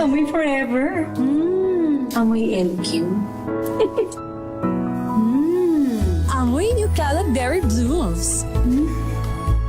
Amoy forever. Amoy LQ. Amoy New Calab Berry Blooms.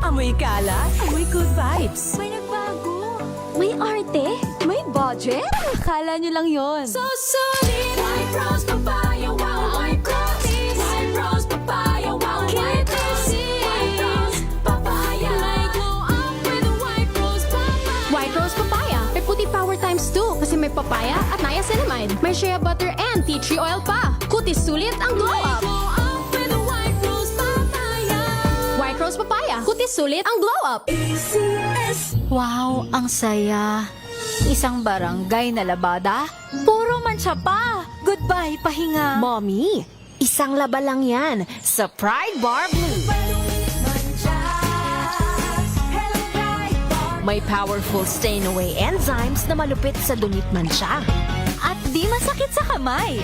Amoy kalat, amoy good vibes. May nagbago. May arte. May budget. Akala nyo lang yon. So solid. White rose papaya, wow, white rose. White rose papaya, wow, white rose. White rose papaya. May glow up with a white rose papaya. White Rose Papaya. May puti power times 2 kasi may papaya at niacinamide. May shea butter and tea tree oil pa. Kutis sulit ang glow May up. glow up with a white rose papaya. White Rose Papaya. Kutis sulit ang glow up. ACS. Wow, ang saya. Isang barangay na labada, puro mancha pa. Goodbye, pahinga. Mommy, isang laba lang yan sa Pride Bar Blue. May powerful stain-away enzymes na malupit sa dunit mancha. At di masakit sa kamay.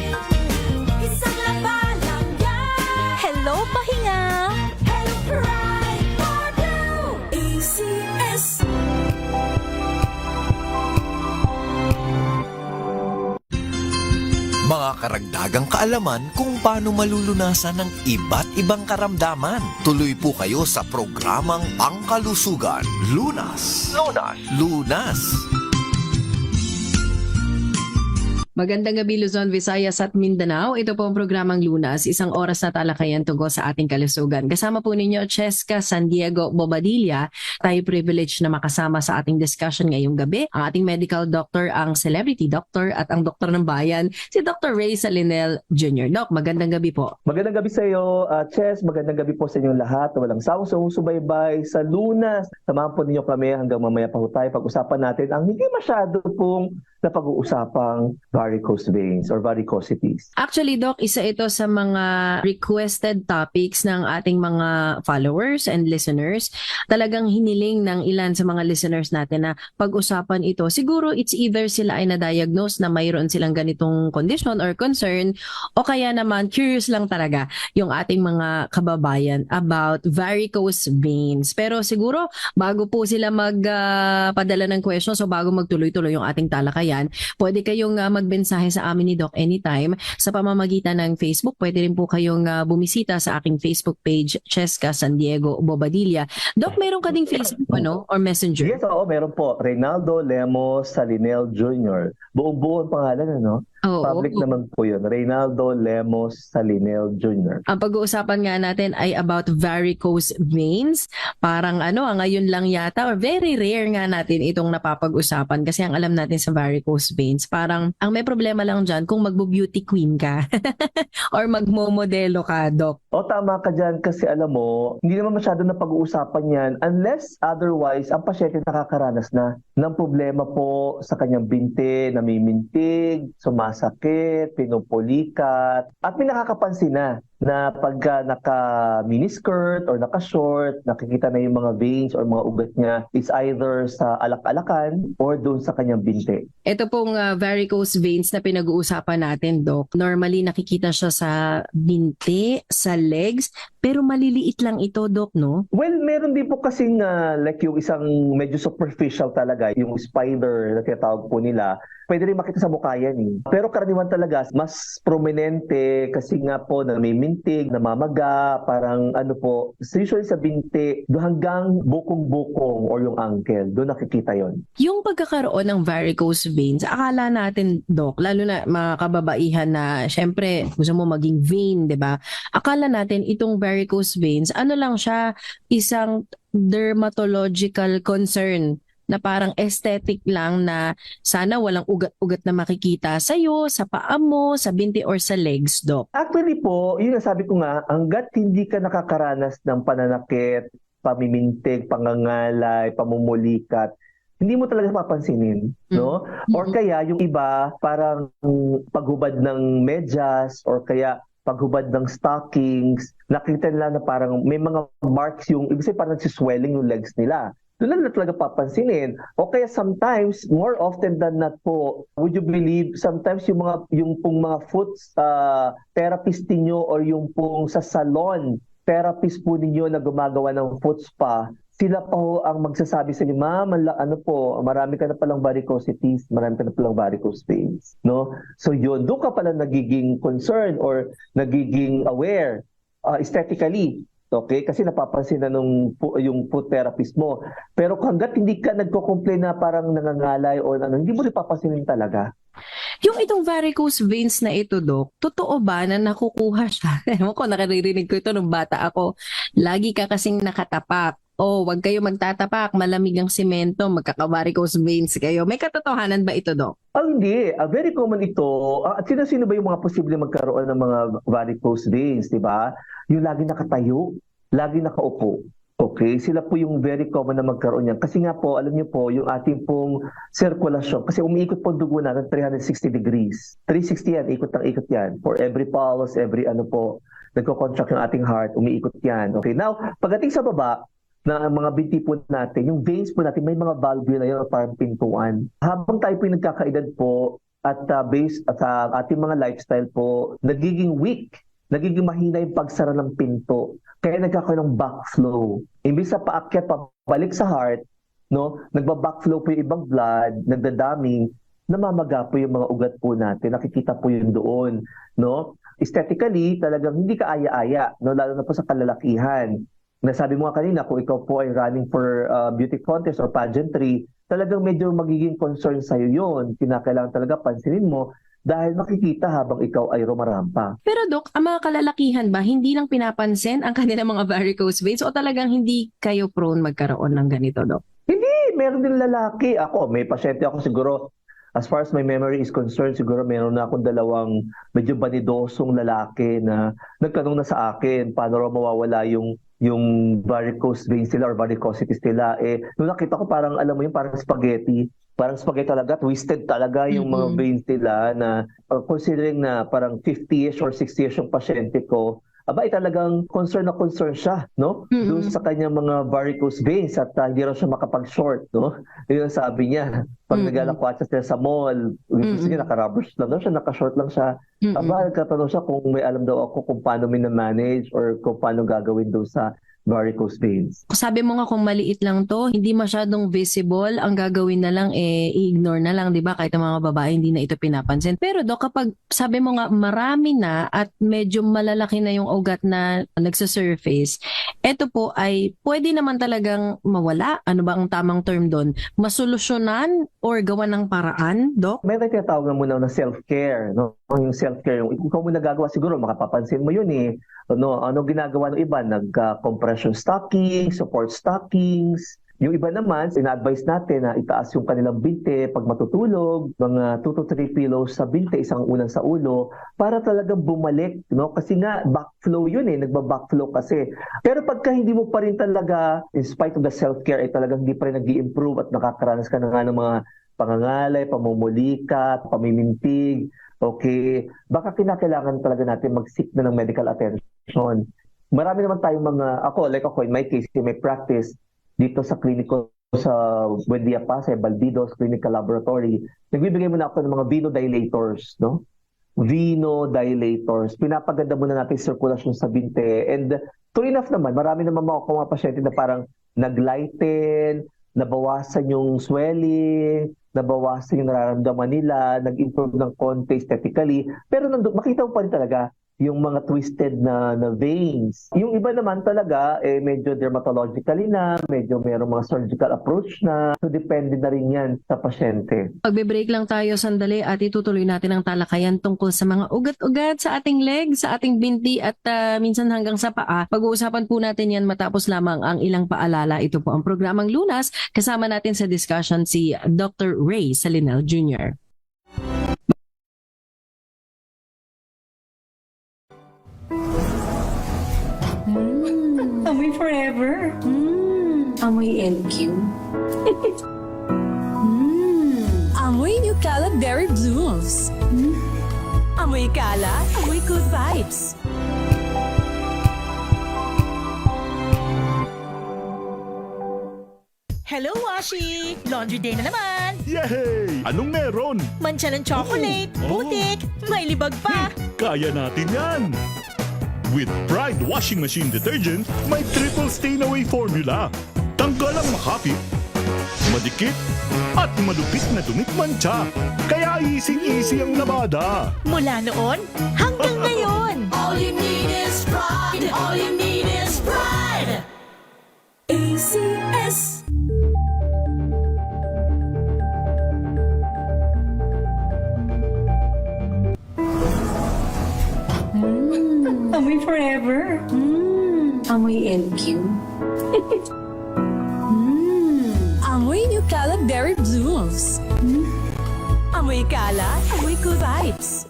Isang laba lang yan. Hello, pahinga. Hello, Pride Bar Blue. ACS. Mga karagdagang kaalaman kung paano malulunasan ng iba't ibang karamdaman. Tuloy po kayo sa programang Pangkalusugan. Lunas. Lunas. Lunas. Magandang gabi Luzon, Visayas at Mindanao. Ito po ang programang Lunas, isang oras na talakayan tungkol sa ating kalusugan. Kasama po ninyo Cheska San Diego Bobadilla. Tayo privilege na makasama sa ating discussion ngayong gabi. Ang ating medical doctor, ang celebrity doctor at ang doktor ng bayan, si Dr. Ray Salinel Jr. Doc, magandang gabi po. Magandang gabi sa iyo, Ches. Magandang gabi po sa inyong lahat. Walang sawsong subaybay sa Lunas. Samahan po ninyo kami hanggang mamaya pa po tayo. Pag-usapan natin ang hindi masyado pong napag-uusapang varicose veins or varicosities. Actually, Doc, isa ito sa mga requested topics ng ating mga followers and listeners. Talagang hiniling ng ilan sa mga listeners natin na pag-usapan ito. Siguro it's either sila ay na-diagnose na mayroon silang ganitong condition or concern o kaya naman curious lang talaga yung ating mga kababayan about varicose veins. Pero siguro bago po sila magpadala ng questions o bago magtuloy-tuloy yung ating talakayan, pwede kayong magbensahe sa amin ni Doc anytime sa pamamagitan ng Facebook. Pwede rin po kayong bumisita sa aking Facebook page, Cheska San Diego Bobadilla. Doc, meron ka ding Facebook or Messenger? Yes, oo, meron po. Reynaldo Lemos Salinel Jr. Buong-buo ang pangalan, ano? Public naman po yun. Reynaldo Lemos Salinel Jr. Ang pag-uusapan nga natin ay about varicose veins. Parang ngayon lang yata or very rare nga natin itong napapag-usapan kasi ang alam natin sa varicose veins, parang ang may problema lang dyan kung magbo-beauty queen ka or magmomodelo ka, Doc. O tama ka dyan kasi alam mo, hindi naman masyado na pag-uusapan yan unless otherwise ang pasyente nakakaranas na ng problema po sa kanyang binti, namimintig, sumasakit, pinupulikat, at may nakakapansin na pagka naka-miniskirt or naka-short, nakikita na yung mga veins or mga ugat niya is either sa alak-alakan or doon sa kanyang binti. Ito pong varicose veins na pinag-uusapan natin, Doc. Normally nakikita siya sa binti, sa legs, pero maliliit lang ito, Doc, no? Well, meron din po kasing like yung isang medyo superficial talaga, yung spider na tinatawag po nila, pwede rin makita sa mukha yan eh. Pero karaniwan talaga, mas prominente kasi nga po na may mintig, namamaga, parang usually sa binti, hanggang bukong-bukong or yung ankle, doon nakikita yon. Yung pagkakaroon ng varicose veins, akala natin, Doc, lalo na mga kababaihan na syempre gusto mo maging vain, di ba? Akala natin itong varicose veins, lang siya, isang dermatological concern na parang aesthetic lang na sana walang ugat-ugat na makikita sa'yo, sa paa mo, sa binti or sa legs, Doc. Actually po, yun ang sabi ko nga, hanggat hindi ka nakakaranas ng pananakit, pamimintig, pangangalay, pamumulikat, hindi mo talaga papansinin, no? Or kaya yung iba, parang paghubad ng medyas or kaya paghubad ng stockings, nakita nila na parang may mga marks yung, ibig sabihin parang nagsiswelling yung legs nila. Doon lang na talaga papansinin. O kaya sometimes, more often than not po, would you believe, sometimes yung pong mga foot therapist niyo or yung pong sa salon, therapist po ninyo na gumagawa ng foot spa, sila pa ho ang magsasabi sa inyo, ma'am, ano po, marami ka na palang varicosities, marami ka na palang varicose veins, no? So yun, doon ka pala nagiging concerned or nagiging aware aesthetically, okay? Kasi napapansin na yung foot therapist mo. Pero hanggat hindi ka nagko-complain na parang nangangalay o ano, hindi mo rin papansinin talaga. Yung itong varicose veins na ito, Dok, totoo ba na nakukuha siya? Ewan ko, nakaririnig ko ito nung bata ako. Lagi ka kasing nakatapak. Oh, wag kayo magtatapak, malamig ang semento, magkaka-varicose veins kayo. May katotohanan ba ito, Dok? Hindi. Very common ito. At sino ba yung mga posible magkaroon ng mga varicose veins, di ba? Yung lagi nakatayo, lagi nakaupo. Okay, sila po yung very common na magkaroon yan. Kasi nga po, alam niyo po, yung ating pong sirkulasyon, kasi umiikot po ang dugo natin 360 degrees. 360 yan, ikot ng ikot yan. For every pulse, every nagko-contract yung ating heart, umiikot yan. Okay, now, pagdating sa baba, na mga binti po natin, yung veins po natin, may mga valvula yun, parang pintuan. Habang tayo po yung nagkakaedad po, at based sa ating mga lifestyle po, nagiging weak, nagiging mahina yung pagsara ng pinto. Kaya nagkakaroon ng backflow. Imbis sa paakyat, pabalik sa heart, no, nagba-backflow po yung ibang blood, nagdadaming, namamaga po yung mga ugat po natin. Nakikita po yun doon. No? Aesthetically, talagang hindi ka aya-aya, no? Lalo na po sa kalalakihan. Nasabi mo nga kanina, kung ikaw po ay running for beauty contest or pageantry, talagang medyo magiging concern sa'yo yun. Kinakailangan talaga pansinin mo dahil makikita habang ikaw ay rumarampa. Pero Dok, ang mga kalalakihan ba, hindi lang pinapansin ang kanilang mga varicose veins o talagang hindi kayo prone magkaroon ng ganito, Dok? Hindi, meron din lalaki. Ako, may pasyente ako siguro, as far as my memory is concerned, siguro meron na akong dalawang medyo banidosong lalaki na nagtanong na sa akin, paano raw mawawala yung varicose veins nila or varicosities nila. Nung nakita ko parang, alam mo yung parang spaghetti. Parang spaghetti talaga, twisted talaga yung mga veins nila na considering na parang 50-ish or 60-ish yung pasyente ko, talagang concern na concern siya, no? Doon sa kanyang mga varicose veins at hindi raw siya makapag-short, no? Yun ang sabi niya. Pag naglalakwatsa siya sa mall, gusto niya naka-rubber lang daw siya, naka-short lang siya. Nagkatanong siya kung may alam daw ako kung paano mina-manage or kung paano gagawin daw sa varicose veins. Sabi mo nga kung maliit lang to, hindi masyadong visible, ang gagawin na lang i-ignore na lang, 'di ba? Kahit ang mga babae hindi na ito pinapansin. Pero Dok, kapag sabi mo nga marami na at medyo malalaki na yung ugat na nagsa-surface, ito po ay pwede naman talagang mawala. Ano ba ang tamang term doon? Masolusyonan or gawan ng paraan, Dok? May tinatawag na muna na self-care, no? Yung self-care, yung ikaw mo nagagawa siguro, makapapansin mo yun eh. Ano ginagawa ng iba? Nag-compression stockings, support stockings. Yung iba naman, ina-advise natin na itaas yung kanilang binte pag matutulog, mga 2 to 3 pillows sa binte, isang unang sa ulo, para talagang bumalik, no? Kasi nga, backflow yun eh, nagba-backflow kasi. Pero pagka hindi mo pa rin talaga, in spite of the self-care, ay talagang hindi pa rin nag-i-improve at nakakaranas ka na nga ng mga pangangalay, pamumulikat, pamimintig, okay, baka kinakailangan talaga natin mag-seek na ng medical attention. Marami naman tayong ako in my case, in my practice, dito sa kliniko sa Buendia Pasay, Balbidos Clinical Laboratory, nagbibigay muna ako ng mga venodilators, no? Venodilators. Pinapaganda muna natin sirkulasyon sa binte. And true enough naman, marami naman mga pasyente na parang naglighten, nabawasan yung swelling, nabawasan yung nararamdaman nila, nag-improve ng konti aesthetically, pero makita mo pa rin talaga yung mga twisted na veins. Yung iba naman talaga, medyo dermatologically na, medyo mayroong mga surgical approach na, so depende na rin yan sa pasyente. Pagbe-break lang tayo sandali at itutuloy natin ang talakayan tungkol sa mga ugat-ugat sa ating leg, sa ating binti at minsan hanggang sa paa. Pag-uusapan po natin yan matapos lamang ang ilang paalala. Ito po ang programang Lunas. Kasama natin sa discussion si Dr. Ray Salinel Jr. Amoy forever. Amoy LQ. Amoy New Cala Berry Blooms. Amoy Cala, amoy good vibes. Hello, Washi! Laundry day na naman! Yay! Anong meron? Mancha ng chocolate, putik, may libag pa! Kaya natin yan! With Pride Washing Machine Detergent, may triple stain away formula. Tanggal ang makapit, madikit, at malupit na dumit mancha. Kaya easy-easy ang labada. Mula noon hanggang ngayon. All you need is pride. All you need is pride. ACS. Amoy forever. Amoy LQ. Amoy New Cala Berry Blues. Amoy Cala, amoy good vibes.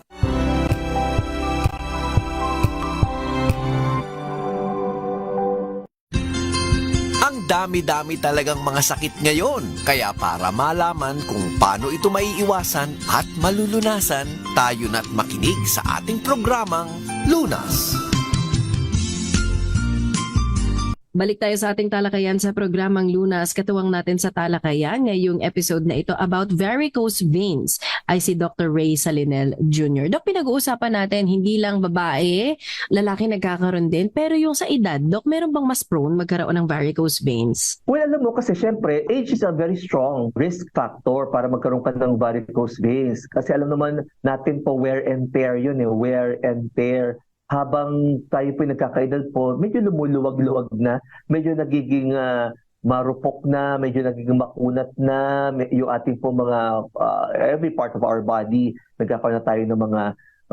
Ang dami-dami talagang mga sakit ngayon. Kaya para malaman kung paano ito maiiwasan at malulunasan, tayo na't makinig sa ating programang Lunas. Balik tayo sa ating talakayan sa programang Lunas. Katuwang natin sa talakayan ngayong episode na ito about varicose veins ay si Dr. Ray Salinel Jr. Dok, pinag-uusapan natin hindi lang babae, lalaki nagkakaroon din, pero yung sa edad, Dok, meron bang mas prone magkaroon ng varicose veins? Well, alam mo kasi syempre, age is a very strong risk factor para magkaroon ka ng varicose veins. Kasi alam naman natin po wear and tear yun eh, wear and tear. Habang tayo po nagkakaedad po, medyo lumuluwag-luwag na, medyo nagiging marupok na, medyo nagiging makunat na, yung ating po mga, every part of our body, nagkakaroon na tayo ng mga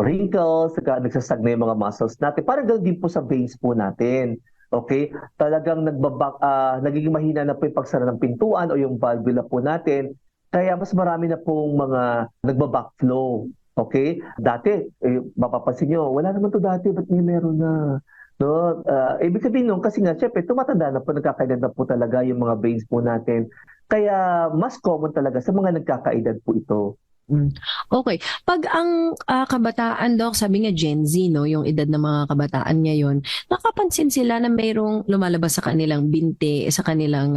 wrinkles, nagsasagna yung mga muscles natin. Parang ganoon din po sa veins po natin. Okay? Talagang nagiging mahina na po yung pagsara ng pintuan o yung valvula po natin. Kaya mas marami na pong mga nagbabackflow. Okay? Dati, mapapansin nyo, wala naman to dati, ba't meron na? No? Ibig sabihin nung, kasi nga, syempre, tumatanda na po, nagkakaedad na po talaga yung mga veins po natin. Kaya, mas common talaga sa mga nagkakaedad po ito. Okay. Pag ang kabataan, Dok, sabi nga Gen Z, no, yung edad ng mga kabataan ngayon, nakapansin sila na mayroong lumalabas sa kanilang binti, sa kanilang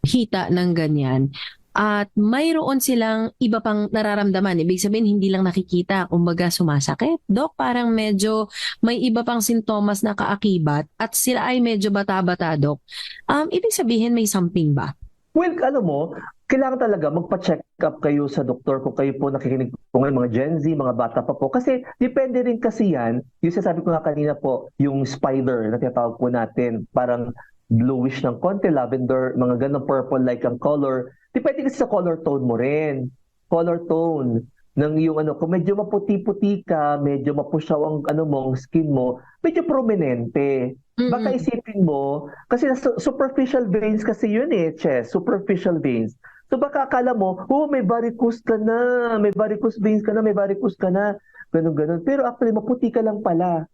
hita ng ganyan. At mayroon silang iba pang nararamdaman. Ibig sabihin, hindi lang nakikita, kumbaga sumasakit. Dok, parang medyo may iba pang sintomas na kaakibat at sila ay medyo bata-bata, Dok. Ibig sabihin, may something ba? Well, alam mo, kailangan talaga magpa-check up kayo sa doktor kung kayo po nakikinig po ngayon, mga Gen Z, mga bata pa po. Kasi depende rin kasi yan, yung sasabi ko nga kanina po, yung spider na tinatawag po natin, parang bluish ng konti, lavender, mga ganong purple-like ang color. Depende kasi sa color tone mo rin. Color tone ng yung kung medyo maputi-puti ka, medyo mapusyaw ang ang skin mo, medyo prominente. Baka isipin mo, kasi superficial veins kasi yun superficial veins. So baka akala mo, may varicose ka na, may varicose veins ka na, may varicose ka na, ganun-ganun. Pero actually, maputi ka lang pala.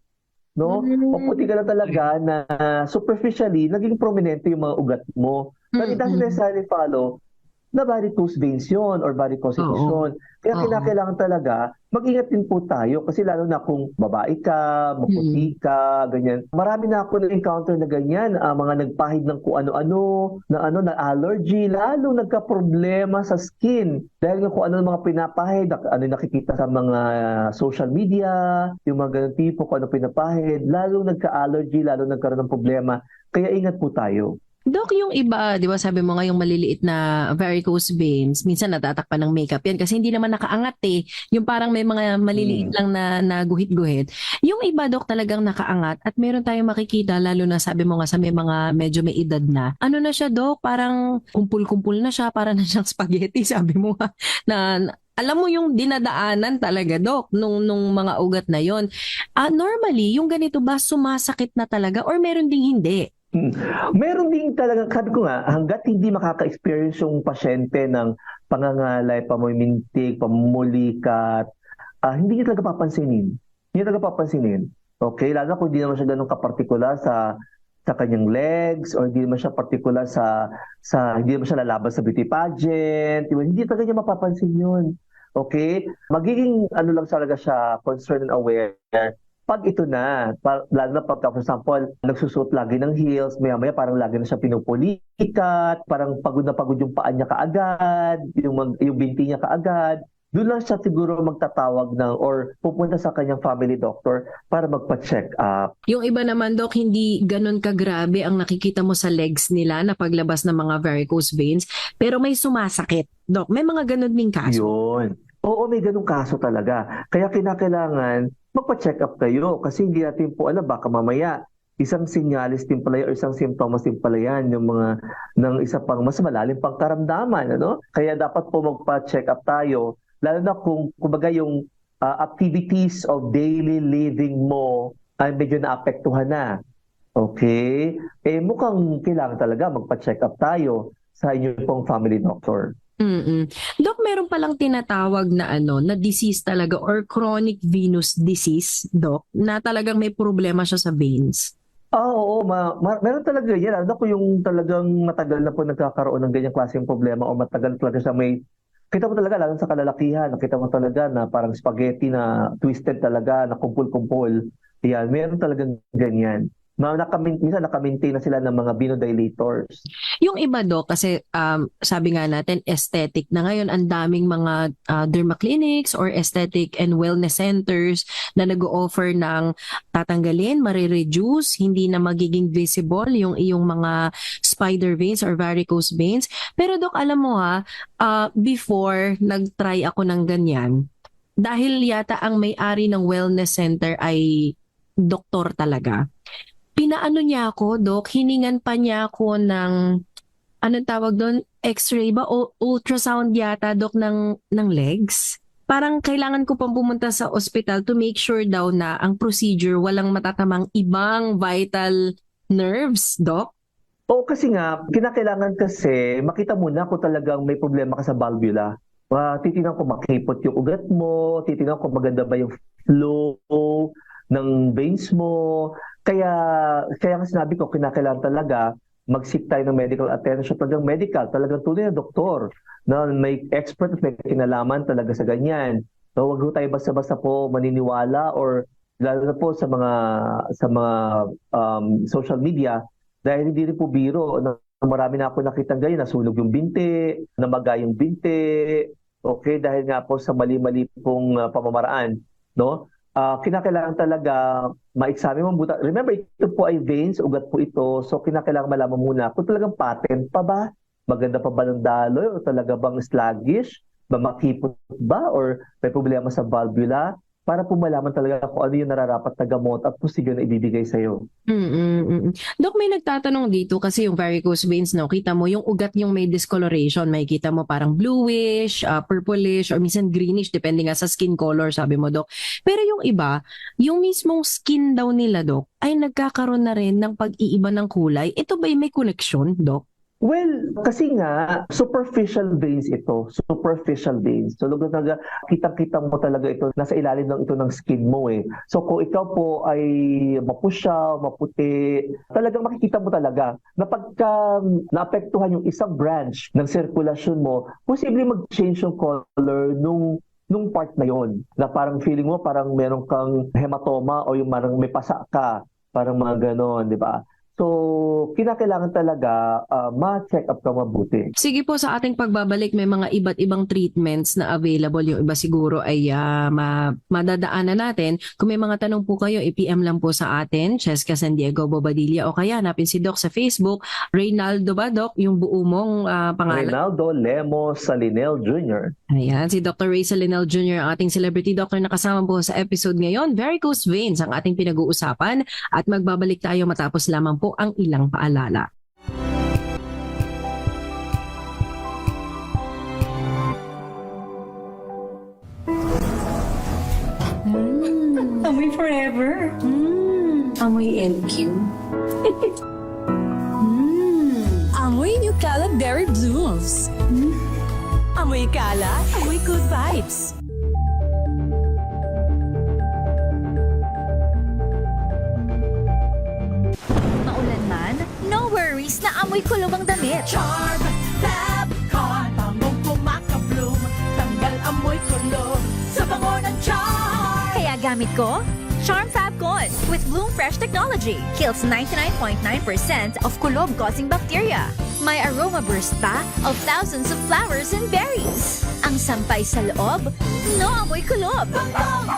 No? Maputi ka lang talaga na superficially, naging prominente yung mga ugat mo. But it doesn't necessarily follow na varicose veins yun or varicosities yun. Kaya kinakailangan talaga, mag-ingat din po tayo kasi lalo na kung babae ka, maputi ka, ganyan. Marami na ako na-encounter na ganyan, mga nagpahid ng kung ano-ano, na allergy, lalo nagka-problema sa skin. Dahil nga kung ano mga pinapahid, ano nakikita sa mga social media, yung mga ganun tipo, kung ano pinapahid, lalo nagka-allergy, lalo nagkaroon ng problema. Kaya ingat po tayo. Dok, yung iba, di ba sabi mo nga yung maliliit na varicose veins, minsan natatakpan ng makeup yan kasi hindi naman nakaangat Yung parang may mga maliliit lang na guhit-guhit. Yung iba, Dok, talagang nakaangat at meron tayong makikita, lalo na sabi mo nga sa may mga medyo may edad na. Ano na siya, Dok? Parang kumpul-kumpul na siya, parang na siyang spaghetti, sabi mo nga. Alam mo yung dinadaanan talaga, Dok, nung mga ugat na yon. Normally, yung ganito ba sumasakit na talaga or meron ding hindi? Meron din talaga, sabi ko nga, hanggat hindi makaka-experience yung pasyente ng pangangalay, pamimintig, pamumulikat, hindi niya talaga papansinin. Hindi talaga papansinin. Okay? Lalo kung hindi naman siya ganun kapartikular sa kanyang legs or hindi naman siya particular sa hindi naman siya lalaban sa beauty pageant. Hindi talaga niya mapapansin yun. Okay? Magiging lang talaga siya, concerned and aware pag ito na, lalo na pag, for example, nagsusuot lagi ng heels, maya-maya parang lagi na siya pinupulikat, parang pagod na pagod yung paa niya kaagad, yung binti niya kaagad. doon lang siya siguro magtatawag ng or pupunta sa kanyang family doctor para magpa-check up. Yung iba naman, Dok, hindi ganun kagrabe ang nakikita mo sa legs nila na paglabas ng mga varicose veins, pero may sumasakit. Dok, may mga ganun ding kaso. Yun. Oo, may ganung kaso talaga. Kaya kinakailangan magpa-check up kayo kasi hindi natin po alam, baka mamaya isang sinyalis din pala yan o isang simptomas din pala yan, yung mga ng isa pang mas malalim pang karamdaman. Ano? Kaya dapat po magpa-check up tayo, lalo na kung kumbaga yung activities of daily living mo ay medyo naapektuhan na. Okay? Mukhang kailangan talaga magpa-check up tayo sa inyong pong family doctor. Dok, meron palang tinatawag na na disease talaga or chronic venous disease, Dok, na talagang may problema siya sa veins. Oo, meron talaga yan. Ano ko yung talagang matagal na po nagkakaroon ng ganyang klaseng problema o matagal talaga siya may... Kita mo talaga, lalo sa kalalakihan, nakita mo talaga na parang spaghetti na twisted talaga, na kumpul-kumpul. Yan, meron talagang ganyan. Minsan naka-maintain na sila ng mga venodilators. Yung iba, Dok, kasi sabi nga natin, aesthetic na ngayon, ang daming mga derma clinics or aesthetic and wellness centers na nag-o-offer ng tatanggalin, marireduce, hindi na magiging visible yung iyong mga spider veins or varicose veins. Pero Dok, alam mo before nag-try ako ng ganyan, dahil yata ang may-ari ng wellness center ay doktor talaga. Pinaano niya ako, Dok, hiningan pa niya ako ng, anong tawag doon, x-ray ba? O ultrasound yata, Dok, ng legs. Parang kailangan ko pang pumunta sa ospital to make sure daw na ang procedure walang matatamang ibang vital nerves, Dok. Oo, kasi nga, kinakailangan kasi makita muna kung talagang may problema ka sa valvula. Titingnan ko makipot yung ugat mo, titingnan ko maganda ba yung flow ng veins mo. Kaya nga sinabi ko, kinakailangan talaga mag-seek tayo ng medical attention, talagang medical, talagang tunay na doktor na may expert at may kinalaman talaga sa ganyan. So, wag tayo basta-basta po maniniwala or lalo na po sa mga social media dahil hindi rin po biro na marami na ako nakita ganyan, nasunog yung binti, namaga yung binti, okay, dahil nga po sa mali-mali pong pamamaraan, no? Kinakailangan talaga ma-examine mo buta. Remember, ito po ay veins, ugat po ito. So, kinakailangan malaman muna kung talagang patent pa ba? Maganda pa ba ng daloy? O talaga bang sluggish? Makipot ba? Or may problema sa valvula? Para po malaman talaga kung ano yung nararapat na gamot at prosedur na ibibigay sa'yo. Dok, may nagtatanong dito kasi yung varicose veins, no, kita mo yung ugat yung may discoloration, may kita mo parang bluish, purplish, or minsan greenish, depende nga sa skin color, sabi mo, Dok. Pero yung iba, yung mismong skin daw nila, Dok, ay nagkakaroon na rin ng pag-iiba ng kulay. Ito ba may connection, Dok? Well, kasi nga, superficial veins ito. Superficial veins. So, kitang-kita mo talaga ito. Nasa ilalim ng ito ng skin mo eh. So, kung ikaw po ay mapusyaw, maputi, talagang makikita mo talaga na pagka naapektuhan yung isang branch ng sirkulasyon mo, posible mag-change yung color nung part na yon. Na parang feeling mo, parang meron kang hematoma o yung parang may pasa ka. Parang mga ganon, di ba? So, kinakailangan talaga ma-check up ka mabuti. Sige po, sa ating pagbabalik, may mga iba't ibang treatments na available. Yung iba siguro ay madadaanan natin. Kung may mga tanong po kayo, i-PM lang po sa atin, Cheska San Diego Bobadilla, o kaya hanapin si Doc sa Facebook. Reynaldo ba, Doc? Yung buo mong pangalan? Reynaldo Lemos Salinel Jr. Ayan, si Dr. Ray Salinel Jr., ang ating celebrity doctor na kasama po sa episode ngayon. Varicose veins ang ating pinag-uusapan at magbabalik tayo matapos lamang po ang ilang paalala. Amoy forever. Amoy LQ. Amoy New Cala Berry Blooms. Amoy Cala, amoy good vibes. Maulan man, no worries na amoy kulong ang damit. Charm Fab Con, bangong kumakabloom. Tanggal amoy kulog sa bango ng charm. Kaya gamit ko, Charm Fab Con with Bloom Fresh Technology. Kills 99.9% of kulob-causing bacteria. May aroma burst pa of thousands of flowers and berries. Ang sampay sa loob, no amoy kulob.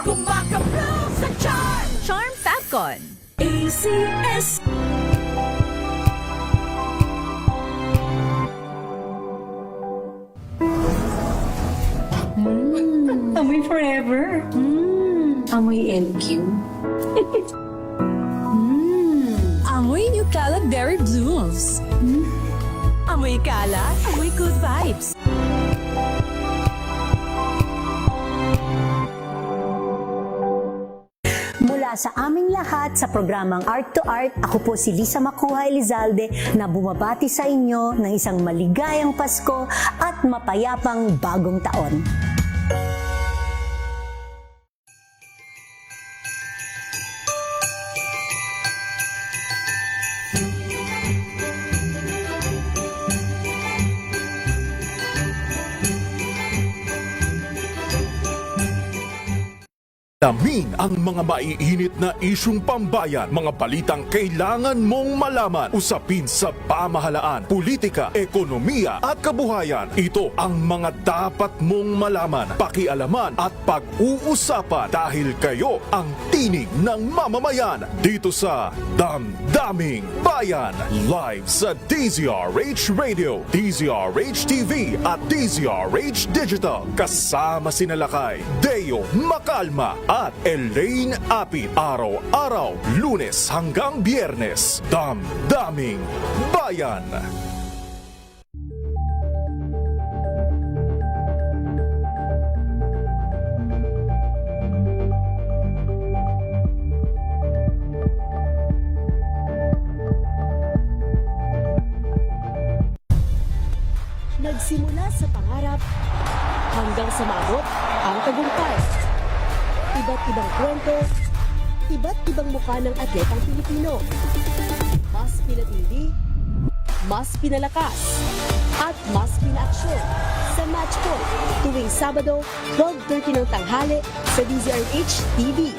Kumakablaw sa charm. Charm Fabcon. ACS. Amoy forever. Amoy LQ. Amoy New Kalat Berry Blooms. Amoy kalat, amoy good vibes. Mula sa aming lahat sa programang Art to Art, ako po si Lisa Makuha Elizalde na bumabati sa inyo ng isang maligayang Pasko at mapayapang bagong taon. Alamin ang mga maiinit na isyung pambayan, mga balitang kailangan mong malaman, usapin sa pamahalaan, politika, ekonomiya at kabuhayan. Ito ang mga dapat mong malaman, pakialaman at pag-uusapan dahil kayo ang tinig ng mamamayan dito sa Damdaming Bayan. Live sa DZRH Radio, DZRH TV at DZRH Digital. Kasama sina Lakay, Deo Macalma at Elaine Apit. Araw-araw, Lunes hanggang Biyernes. Damdaming Bayan. Nagsimula sa pangarap hanggang sa maabot ang tagumpay. Iba't ibang kwento, iba't ibang mukha ng atletang Pilipino. Mas pinatindi, mas pinalakas, at mas pinaaksyon sa Match Point tuwing Sabado, 12:30 ng tanghali sa DZRH TV.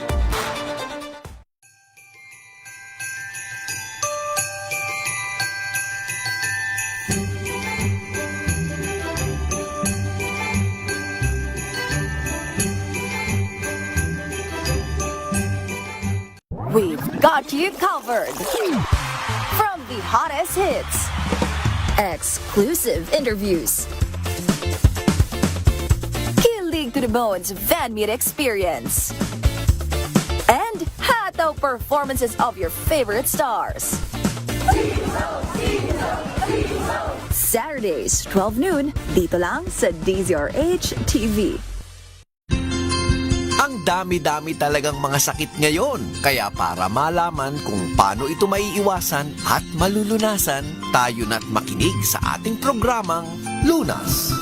We've got you covered. From the hottest hits, exclusive interviews, kilig to the bones fan meet experience, and hataw performances of your favorite stars. Saturdays, 12 noon, dito lang sa DZRH TV. Ang dami-dami talagang mga sakit ngayon. Kaya para malaman kung paano ito maiiwasan at malulunasan, tayo na't makinig sa ating programang Lunas.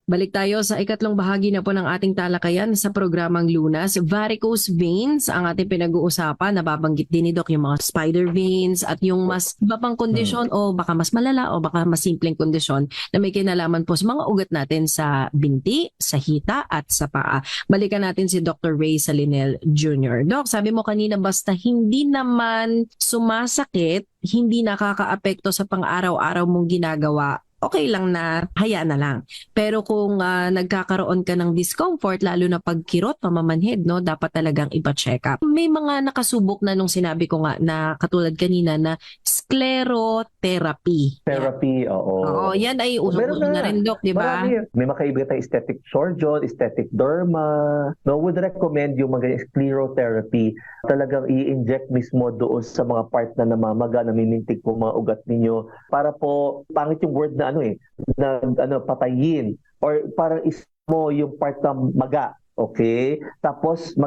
Balik tayo sa ikatlong bahagi na po ng ating talakayan sa programang Lunas. Varicose veins ang ating pinag-uusapan. Nababanggit din ni Doc yung mga spider veins at yung mas iba pang kondisyon o baka mas malala o baka mas simpleng kondisyon na may kinalaman po sa mga ugat natin sa binti, sa hita at sa paa. Balikan natin si Dr. Ray Salinel Jr. Doc, sabi mo kanina basta hindi naman sumasakit, hindi nakakaapekto sa pang-araw-araw mong ginagawa, okay lang na hayaan na lang. Pero kung nagkakaroon ka ng discomfort, lalo na pagkirot, pamamanhid, no, dapat talagang ipa-check up. May mga nakasubok na nung sinabi ko nga na katulad kanina na sclerotherapy. Therapy, oo. Oo, yan ay uso-uso na rin, Doc, di ba? Marami. May makaiba tayo aesthetic surgeon, aesthetic derma. No, would recommend yung mga sclerotherapy. Talagang i-inject mismo doon sa mga part na namamaga, namimintig po mga ugat ninyo. Para po, pangit yung word na patayin. Or parang mo yung part na maga. Okay? Tapos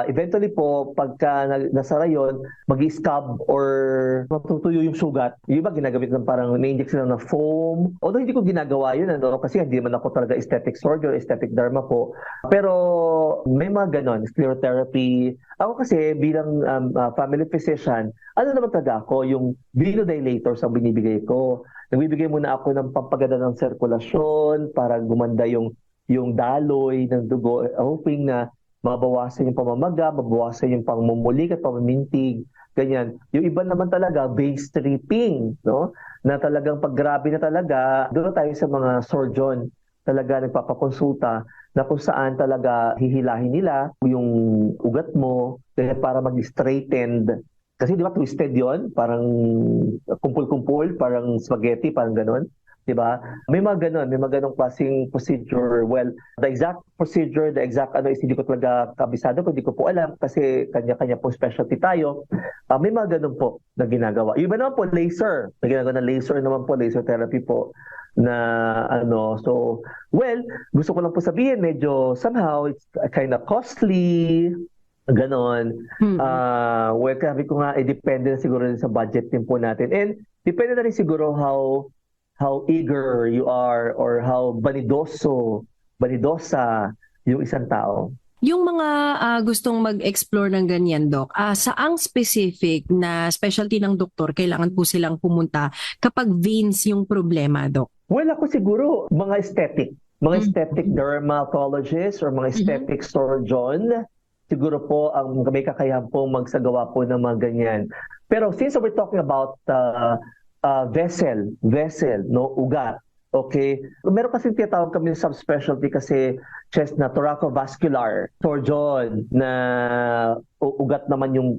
eventually po pagka nasara yon, magi-scab or matutuyo yung sugat. Yung iba ginagamit ng parang na-inject sila na foam. Although hindi ko ginagawa yun kasi hindi naman ako talaga aesthetic surgeon, aesthetic derma po. Pero may mga ganon, sclerotherapy. Ako kasi bilang family physician, ano naman talaga ako, yung vasodilators ang binibigay ko. Nagbibigay muna ako ng pampaganda ng sirkulasyon para gumanda yung daloy ng dugo, hoping na mabawasan yung pamamaga, mabawasan yung pangmumulik at pamimintig, ganyan. Yung iba naman talaga, vein stripping, no? Na talagang pag grabe na talaga, doon tayo sa mga surgeon, talaga nagpapakonsulta na kung saan talaga hihilahin nila yung ugat mo para mag-straightened. Kasi di ba twisted yon, parang kumpul-kumpul, parang spaghetti, parang ganon. Diba? May mga ganong klaseng procedure. Well, the exact procedure, the exact is hindi ko talaga kabisado, hindi ko po alam kasi kanya-kanya po specialty tayo. May mga ganon po na ginagawa. Yung iba naman po, laser. Na ginagawa na laser naman po, laser therapy po na so, well, gusto ko lang po sabihin, medyo somehow it's kind of costly, ganon. Well, sabi ko nga, depende na siguro sa budget din po natin. And depende na rin siguro how eager you are or how banidosa yung isang tao. Yung mga gustong mag-explore ng ganyan, Doc, saang specific na specialty ng doktor kailangan po silang pumunta kapag veins yung problema, Doc? Well, ako siguro, mga aesthetic dermatologist or mga aesthetic surgeon, siguro po ang may kakayahan po magsagawa po ng mga ganyan. Pero since we're talking about vessel, no, ugat. Okay? Meron kasi tinatawag kami ng subspecialty kasi chest na thoraco-vascular surgeon na ugat naman yung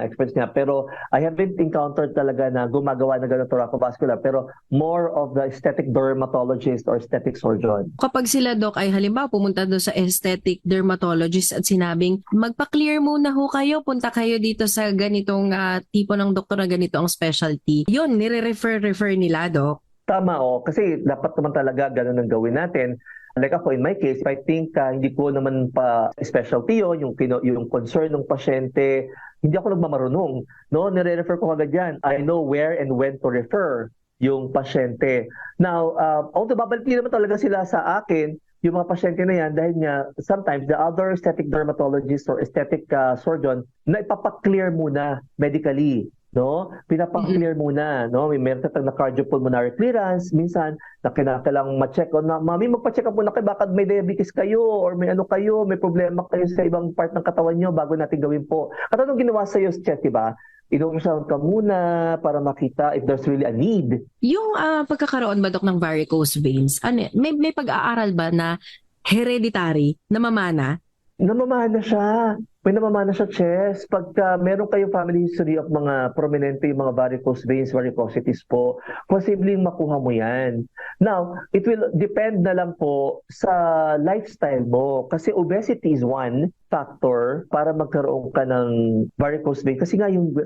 experience niya. Pero I haven't encountered talaga na gumagawa na gano'n thoraco-vascular. Pero more of the aesthetic dermatologist or aesthetic surgeon. Kapag sila, Doc, ay halimbawa pumunta doon sa aesthetic dermatologist at sinabing, magpa-clear muna ho kayo, punta kayo dito sa ganitong tipo ng doktor na ganito ang specialty. Yun, nire-refer nila, Doc. Tama kasi dapat naman talaga gano'n ang gawin natin. Like ako, in my case, I think hindi ko naman pa specialty yun, yung concern ng pasyente, hindi ako nagmamarunong. No? Nire-refer ko agad yan. I know where and when to refer yung pasyente. Now, although babalikin naman talaga sila sa akin, yung mga pasyente na yan, dahil nga, sometimes the other aesthetic dermatologist or aesthetic surgeon, na ipapaklear muna medically. No? Pinapa-clear muna, no? May meron na cardiopulmonary clearance, minsan na kailangang ma-check on na, mami, magpa-check up muna kayo, baka may diabetes kayo or may kayo, may problema kayo sa ibang part ng katawan nyo bago natin gawin po. At anong ginawa sa iyo, Chet, diba? I-ultrasound ka muna para makita if there's really a need. Yung pagkakaroon ba, Dok, ng varicose veins, may pag-aaral ba na hereditary, na mamana? Namamana siya. May namamana siya, Chess. Pagka meron kayong family history of mga prominente, yung mga varicose veins, varicosities po, posibleng makuha mo yan. Now, it will depend na lang po sa lifestyle mo. Kasi obesity is one factor para magkaroon ka ng varicose veins. Kasi nga, yung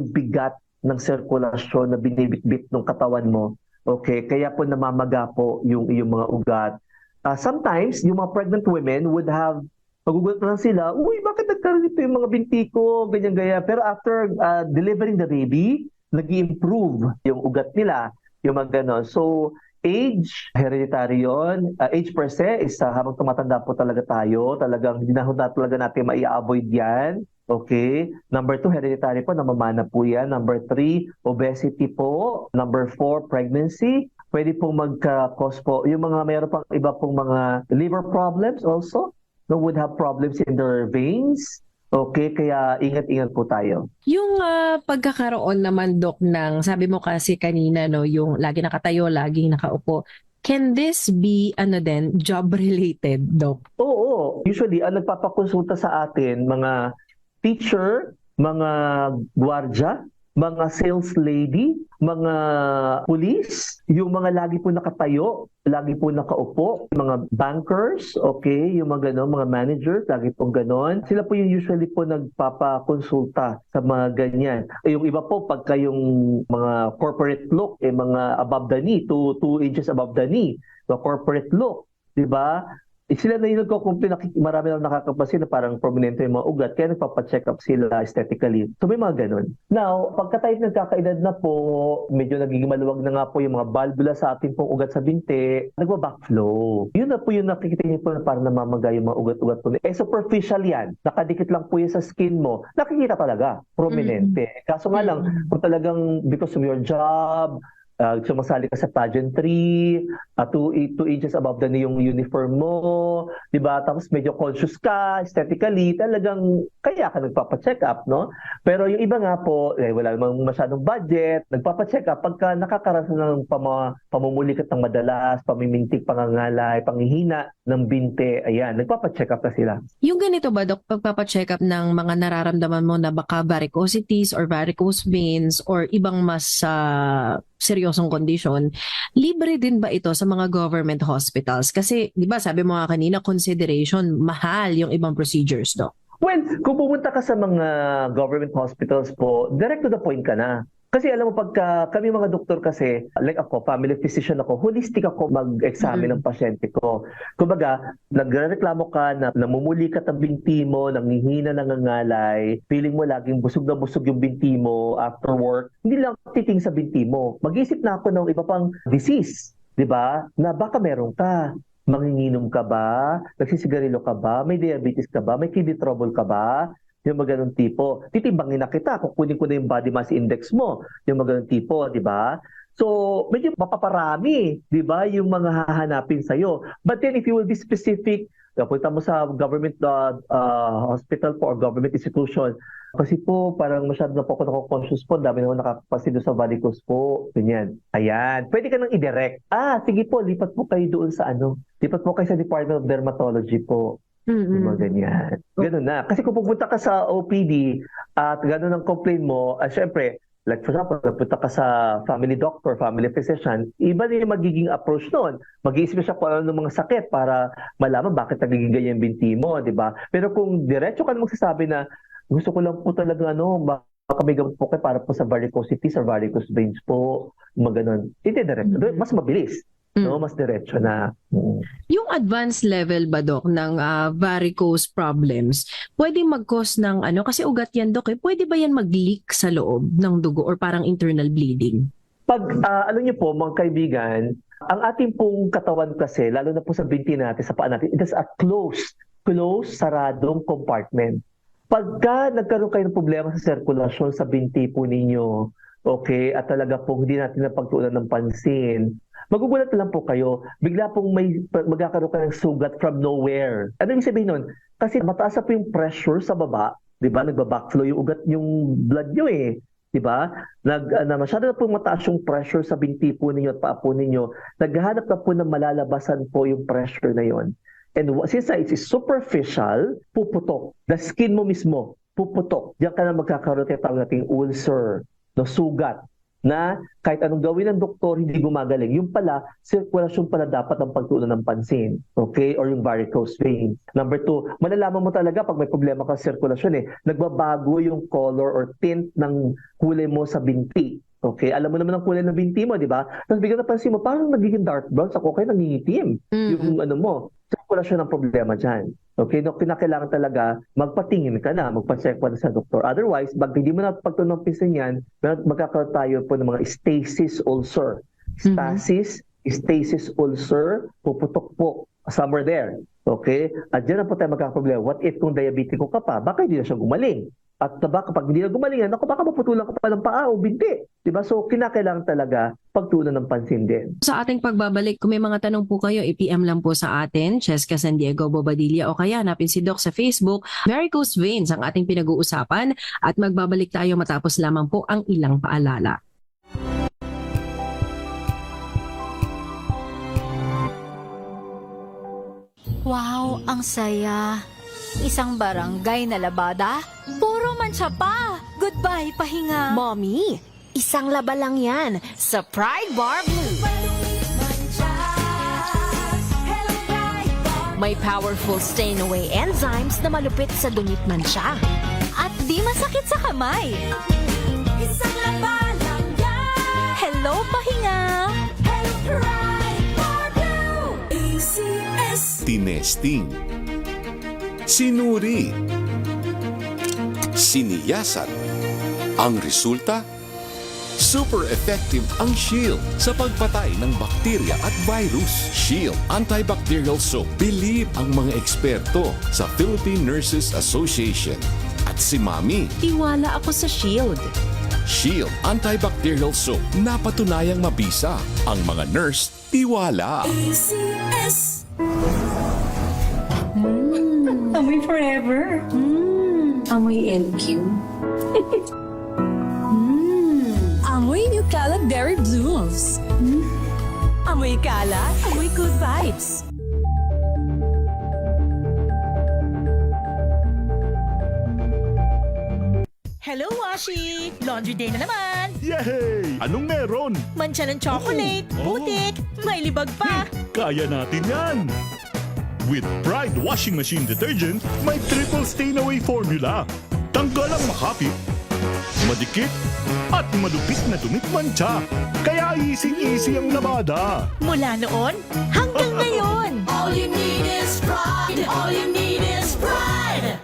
bigat ng sirkulasyon na binibitbit ng katawan mo. Okay? Kaya po namamaga po yung mga ugat. Sometimes, yung mga pregnant women would have magugulat na sila, uy, bakit nagkaroon ito yung mga binti ko, ganyan-gaya. Pero after delivering the baby, nag-improve yung ugat nila, yung mga ganon. So, age, hereditary yun. Age per se is habang tumatanda po talaga tayo, talagang hindi na talaga natin mai-avoid yan. Okay. Number 2, hereditary po, namamana po yan. Number 3, obesity po. Number 4, pregnancy. Pwede pong magka-cause po. Yung mga mayroon pang iba pong mga liver problems also. No, would have problems in their veins. Okay, kaya ingat-ingat po tayo. Yung pagkakaroon naman, Doc, ng, sabi mo kasi kanina, no, yung lagi nakatayo, lagi nakaupo. Can this be, job-related, Doc? Oo. Usually, ang nagpapakonsulta sa atin, mga teacher, mga gwardiya, mga sales lady, mga police, yung mga lagi po nakatayo, lagi po nakaupo, mga bankers, okay, yung mga ganon, mga managers, lagi po ganon. Sila po yung usually po nagpapakonsulta sa mga ganyan. Yung iba po, pagka yung mga corporate look, mga above the knee, 2 inches above the knee, the corporate look, di ba? Sila na yung nagko-complain, marami lang nakakapansin na parang prominente yung mga ugat, kaya nagpapacheck up sila aesthetically. So may mga ganun. Now, pagka tayo nagkakaedad na po, medyo nagiging maluwag na nga po yung mga valvula sa ating pong ugat sa binti, nagba-backflow. Yun na po yung nakikita niyo po na parang namamaga yung mga ugat-ugat po. Superficial yan. Nakadikit lang po yan sa skin mo. Nakikita talaga, prominente. Kaso nga lang, kung talagang because of your job, sumasali ka sa pageantry, 2 inches above the knee yung uniform mo, di ba? Tapos medyo conscious ka, aesthetically, talagang kaya ka nagpapacheck up, no? Pero yung iba nga po, wala namang masyadong budget, nagpapacheck up pagka nakakarasan ng pamumulikat ng madalas, pamimintik, pangangalay, panghihina ng binte, ayan, nagpapacheck up na sila. Yung ganito ba, Dok, pagpapacheck up ng mga nararamdaman mo na baka varicosities or varicose veins or ibang mas seryosong kondisyon, libre din ba ito sa mga government hospitals? Kasi, di ba, sabi mo nga kanina, consideration, mahal yung ibang procedures, Dok. Well, kung pumunta ka sa mga government hospitals po, direct to the point ka na. Kasi alam mo, pagka kami mga doktor kasi, like ako, family physician ako, holistic ako mag-examine ng pasyente ko. Kumbaga, nagrereklamo ka na namumuli ka ng binti mo, nanghihina, nangangalay, feeling mo laging busog na busog yung binti mo after work, hindi lang titing sa binti mo. Mag-isip na ako ng iba pang disease, di ba? Na baka meron ka. Manginginom ka ba? Nagsisigarilyo ka ba? May diabetes ka ba? May kidney trouble ka ba? Yung mga ganun tipo. Titimbangin na kita, kukunin ko na yung body mass index mo. Yung mga ganun tipo, di ba? So, medyo mapaparami, di ba, yung mga hahanapin sa'yo. But then, if you will be specific, punta mo sa government hospital po or government institution, kasi po, parang masyado na po ako nakakonscious po, dami naman nakakapasido sa varicose po, ganyan. Ayan, pwede ka nang i-direct. Sige po, lipat po kayo doon sa lipat po kayo sa Department of Dermatology po. Yung mga ganyan. Ganun na. Kasi kung pupunta ka sa OPD at ganun ang complaint mo, syempre, like for example, pupunta ka sa family doctor, family physician, iba din yung magiging approach nun. Mag-iisip siya kung ano ng mga sakit para malaman bakit nagiging ganyan yung binti mo, di ba? Pero kung diretso ka na magsasabi na gusto ko lang po talaga baka may gamot po kayo para po sa varicosities or varicose veins po, mga ganun. Hindi diretso. Mas mabilis. No, mas diretso na. Yung advanced level ba, Dok, ng varicose problems, pwede mag-cause ng kasi ugat yan, Dok, pwede ba yan mag-leak sa loob ng dugo or parang internal bleeding? Pag, alam niyo po, mga kaibigan, ang ating pong katawan kasi, lalo na po sa binti natin, sa paa natin, it is a closed, saradong compartment. Pagka nagkaroon kayo ng problema sa sirkulasyon sa binti po ninyo, okay, at talaga po hindi natin napagtuunan ng pansin, magugulat lang po kayo, bigla pong magkakaroon ka ng sugat from nowhere. Ano yung sabihin nun? Kasi mataas na po yung pressure sa baba, di ba? Nagbabackflow yung ugat, yung blood nyo di ba? Masyado na po mataas yung pressure sa binti po ninyo at paa po ninyo, naghahanap na po ng malalabasan po yung pressure na yon. And since it is superficial, puputok. The skin mo mismo, puputok. Diyan ka na magkakaroon tayo nating ulcer, sugat, na kahit anong gawin ng doktor, hindi gumagaling. Yung pala, sirkulasyon pala dapat ang pagtuunan ng pansin. Okay? Or yung varicose vein. Number 2, malalaman mo talaga pag may problema ka sa sirkulasyon nagbabago yung color or tint ng kulay mo sa binti. Okay? Alam mo naman ang kulay ng binti mo, di ba? Tapos bigyan napansin mo, parang nagiging dark brown, sa okay, nangingitim. Yung mo. Sirkulasyon ang problema dyan. Okay, kinakailangan talaga magpatingin ka na, magpa-check pa na sa doktor. Otherwise, pag hindi mo na pagtunupisin yan, magkakaroon tayo po ng mga stasis ulcer. Stasis ulcer, puputok po. Somewhere there. Okay? At dyan na po tayo magkakaproblema. What if kung diabetiko ka pa, baka hindi na siya gumaling. At baka kapag hindi na gumaling yan, baka maputulan ka pa ng paa o binti. Diba? So, kinakailangan talaga pagtuunan ng pansin din. Sa ating pagbabalik, kung may mga tanong po kayo, i-PM lang po sa atin, Cheska San Diego Bobadilla, o kaya hanapin si Doc sa Facebook. Varicose veins ang ating pinag-uusapan at magbabalik tayo matapos lamang po ang ilang paalala. Wow, ang saya. Isang barangay na labada, puro mancha pa. Goodbye, pahinga. Mommy, isang laba lang yan sa Pride Bar Blue. May powerful stain-away enzymes na malupit sa dumit mancha. At di masakit sa kamay. Isang laba lang yan. Hello, pahinga. Hello, Pride Bar Blue. ACS. Tinesting, sinuri, siniyasan. Ang resulta? Super effective ang Shield sa pagpatay ng bakterya at virus. Shield Antibacterial Soap. Believe ang mga eksperto sa Philippine Nurses Association. At si Mami. Tiwala ako sa Shield. Shield Antibacterial Soap na patunayang mabisa. Ang mga nurse, tiwala. Amoy forever. Amoy LQ. Amoy New Calad Berry Blooms. Amoy kalat, amoy good vibes. Hello, Washi! Laundry day na naman! Yay! Anong meron? Mancha ng chocolate, putik, may libag pa. Kaya natin yan! With Pride Washing Machine Detergent, may triple stain-away formula. Tanggal ang makapit, madikit, at malupit na dumit mancha. Kaya easy-easy ang labada. Mula noon hanggang ngayon. All you need is pride. All you need is pride.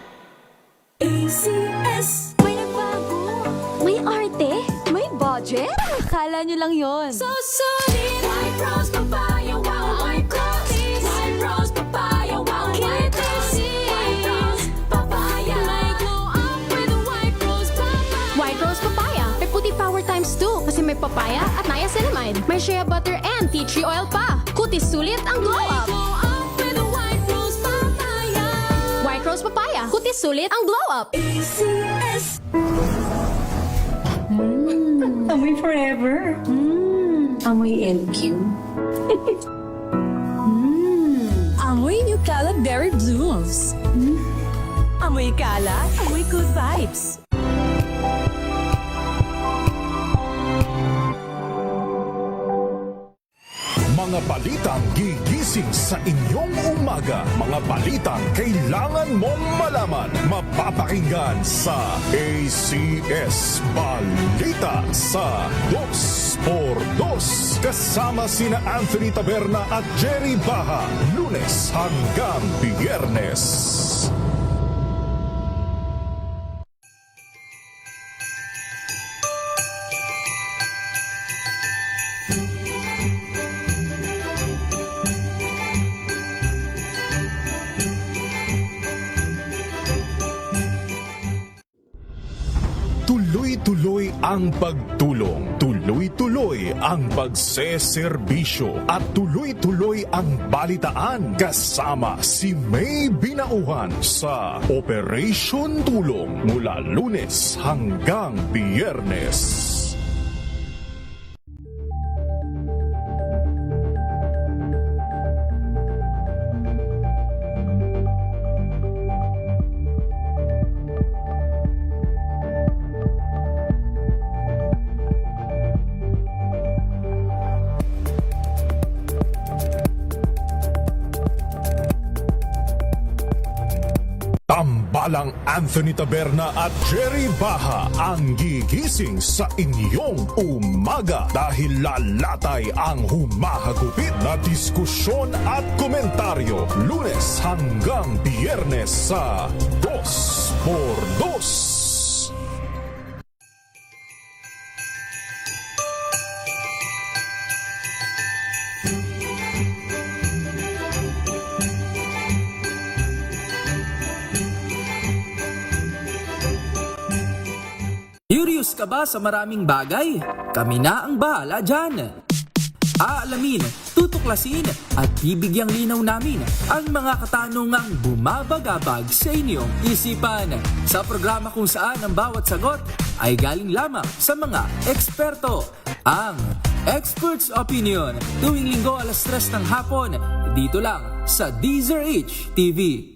ACS. May nagbago. May arte. May budget. Akala nyo lang yon. So solid. White rose papaya, wow, white rose. White rose papaya, wow, white rose. White rose papaya. May glow up with a white rose papaya. White rose papaya. May puti power times 2 kasi may papaya at niacinamide. May shea butter and tea tree oil pa. Kutis sulit ang glow up. Glow up with a white rose papaya. White rose papaya. Kutis sulit ang glow up. ACS. Amoy forever. Amoy LQ. Amoy New Calad Berry Blooms. Amoy kalat, amoy good vibes. Mga balitang gigising sa inyong umaga. Mga balitang kailangan mong malaman. Mapapakinggan sa ACS Balita sa 2x2. Kasama sina Anthony Taberna at Jerry Baha. Lunes hanggang Biyernes. Tuloy-tuloy ang pagtulong, tuloy-tuloy ang pagseserbisyo, at tuloy-tuloy ang balitaan kasama si May Binauhan sa Operation Tulong mula Lunes hanggang Biyernes. Tambalang Anthony Taberna at Jerry Baha ang gigising sa inyong umaga dahil lalatay ang humahagupit na diskusyon at komentaryo Lunes hanggang Biyernes sa 2x2. Curious ka ba sa maraming bagay? Kami na ang bahala dyan. Aalamin, tutuklasin at bibigyang linaw namin ang mga katanungang bumabagabag sa inyong isipan. Sa programa kung saan ang bawat sagot ay galing lamang sa mga eksperto. Ang Expert's Opinion, tuwing linggo 3:00 ng hapon, dito lang sa DZRH TV.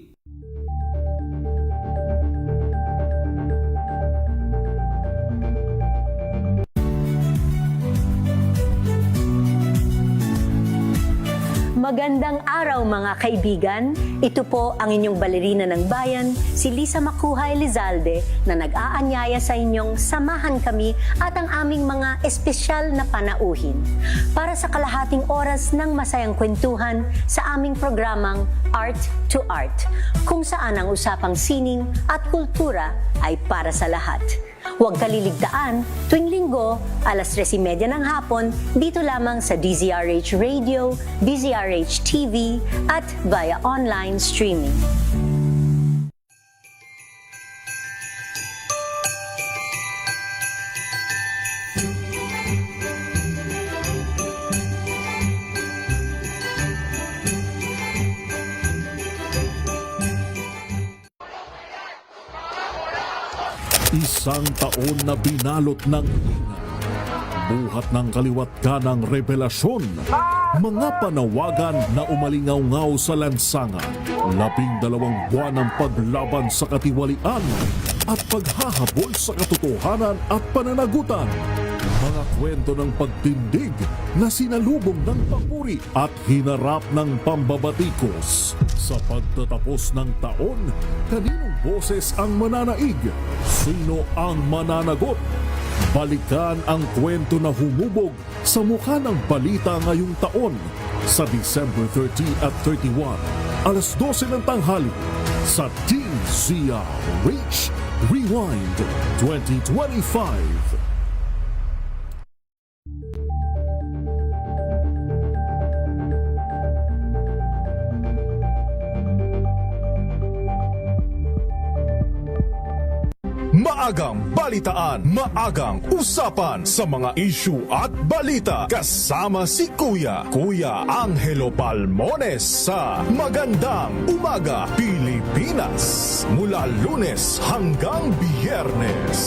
Magandang araw mga kaibigan. Ito po ang inyong balerina ng bayan, si Lisa Macuja Elizalde, na nag-aanyaya sa inyong samahan kami at ang aming mga espesyal na panauhin para sa kalahating oras ng masayang kwentuhan sa aming programang Art to Art, kung saan ang usapang sining at kultura ay para sa lahat. Huwag kaliligtaan, tuwing linggo, 3:30 ng hapon, dito lamang sa DZRH Radio, DZRH TV, at via online streaming. Isang taon na binalot ng ingat. Buhat ng kaliwat ka ng revelasyon. Mga panawagan na umalingaw-ngaw sa lansangan. 12 buwan ng paglaban sa katiwalian at paghahabol sa katotohanan at pananagutan. Mga kwento ng pagtindig na sinalubong ng papuri at hinarap ng pambabatikos. Sa pagtatapos ng taon, kaninong boses ang mananaig? Sino ang mananagot? Balikan ang kwento na humubog sa mukha ng balita ngayong taon sa December 30 at 31, alas 12 ng tanghali sa DZRH Rewind 2025. Maagang balitaan, maagang usapan sa mga issue at balita. Kasama si Kuya Angelo Palmones sa Magandang Umaga Pilipinas. Mula Lunes hanggang Biyernes.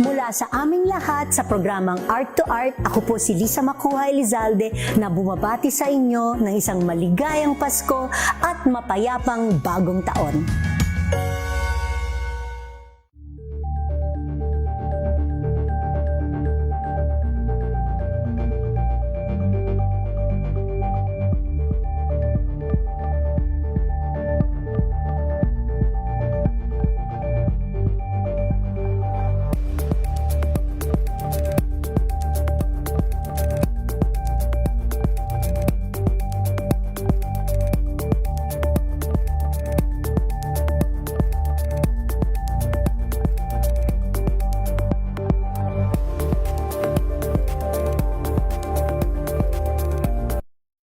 Mula sa aming lahat sa programang Art to Art, ako po si Lisa Makuha Elizalde na bumabati sa inyo ng isang maligayang Pasko at mapayapang bagong taon.